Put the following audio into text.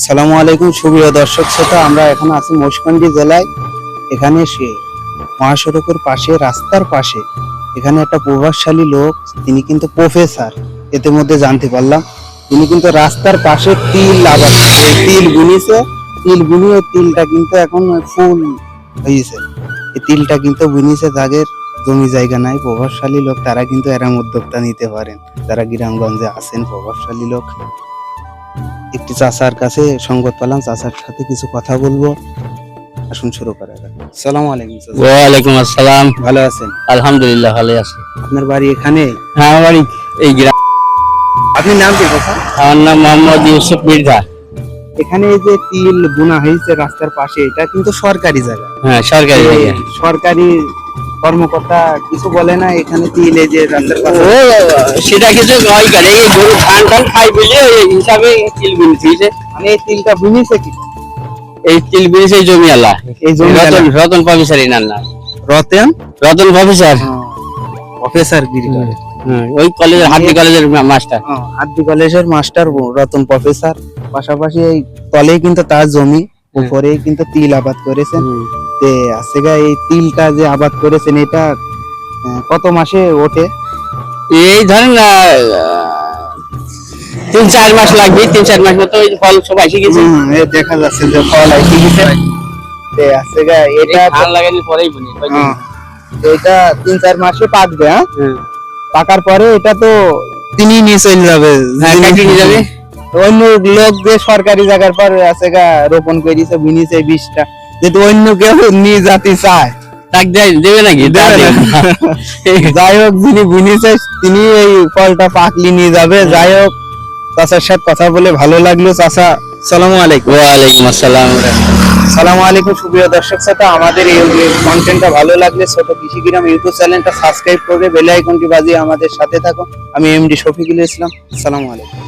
আসসালামু আলাইকুম সুপ্রিয় দর্শক শ্রোতা, আমরা এখন আছি মহেশখালী জেলায়। এখানে সে মহাসড়কের পাশে, রাস্তার পাশে এখানে একটা প্রভাবশালী লোক, তিনি কিন্তু প্রফেসর। এতে মধ্যে জানতে পারলাম তিনি কিন্তু রাস্তার পাশে তিল আবাদ, তিল বুনিছে। তিল বুনিয়ে তিলটা কিন্তু এখন ফুল হয়েছে। এই তিলটা কিন্তু বুনিছে, যাদের জমি জায়গা নাই, প্রভাবশালী লোক, তারা কিন্তু এরম উদ্যোক্তা নিতে পারেন, যারা গ্রামগঞ্জে আছেন প্রভাবশালী লোক। একটি চাচার কাছে সঙ্গত পেলাম, চাচার সাথে কিছু কথা বলবো। আসুন শুরু করা যাক। আসসালামু আলাইকুম চাচা। ওয়ালাইকুম আসসালাম। ভালো আছেন? আলহামদুলিল্লাহ ভালো আছি। আপনার বাড়ি এখানে? হ্যাঁ, আমার বাড়ি এই গ্রাম। আপনার নাম কি চাচা? আমার নাম মোহাম্মদ ইউসুফ মির্জা। এখানে এই যে তিল বোনা হয়েছে রাস্তার পাশে, এটা কিন্তু সরকারি জায়গা। হ্যাঁ, সরকারি এই জায়গা। সরকারি কর্মকর্তা কিছু বলে না এখানে তিল এই যে রাস্তার পাশে? ও সেটা কিছু নয়, কেন এই গরু ধান টান খাই বলে ওই হিসাবে তিল বিনছে। মানে এই তিলটা বুনিছে কি? এই তিল বিনছে জমি আলা, এই জমি রতন প্রফেসর নাম না, রতন প্রফেসর। প্রফেসর গিরি করে। ওই কলেজের হাতি কলেজের মাস্টার। হাতি কলেজের মাস্টার রতন প্রফেসর। পাশাপাশি এই তলেই কিন্তু তার জমি, উপরেই কিন্তু তিল আবাদ করেছেন। তে আছে গা, এই তিলটা যে আবাদ করেছেন এটা কত মাসে ওঠে? এই ধরেন 3-4 মাস লাগবে, 3-4 মাস মতো ওই ফল সব এসে গেছে। এই দেখা যাচ্ছে যে ফল এসে গেছে। তে আছে গা, এটা ধান লাগালে পরেই বনি। এটা 3-4 মাসে পাকবে। পাকার পরে এটা তো তিনি নিয়ে চলে যাবে। নিয়ে যাবে অন্য লোক যে সরকারি জায়গার পর আছে গা রোপণ করেছে, বিনিছে বীজটা, যেহেতু অন্য কেউ নিয়ে যেতে চায় তাক দেবে নাকি? যাই হোক, যিনি বুনিছে তিনি এই ফলটা পাকলি নিয়ে যাবে। যাই হোক, চাচার সাথে কথা বলে ভালো লাগলো। চাচা সালামু আলাইকুম। ওয়ালাইকুম আসসালাম। সালামু আলাইকুম সুপ্রিয় দর্শক শ্রোতা, আমাদের এই কন্টেন্টটা ভালো লাগলে ছোট কৃষিগ্রাম ইউটিউব চ্যানেলটা সাবস্ক্রাইব করে বেল আইকনটি বাজিয়ে আমাদের সাথে থাকুন। আমি এমডি শফিকুল ইসলাম। আসসালামু আলাইকুম।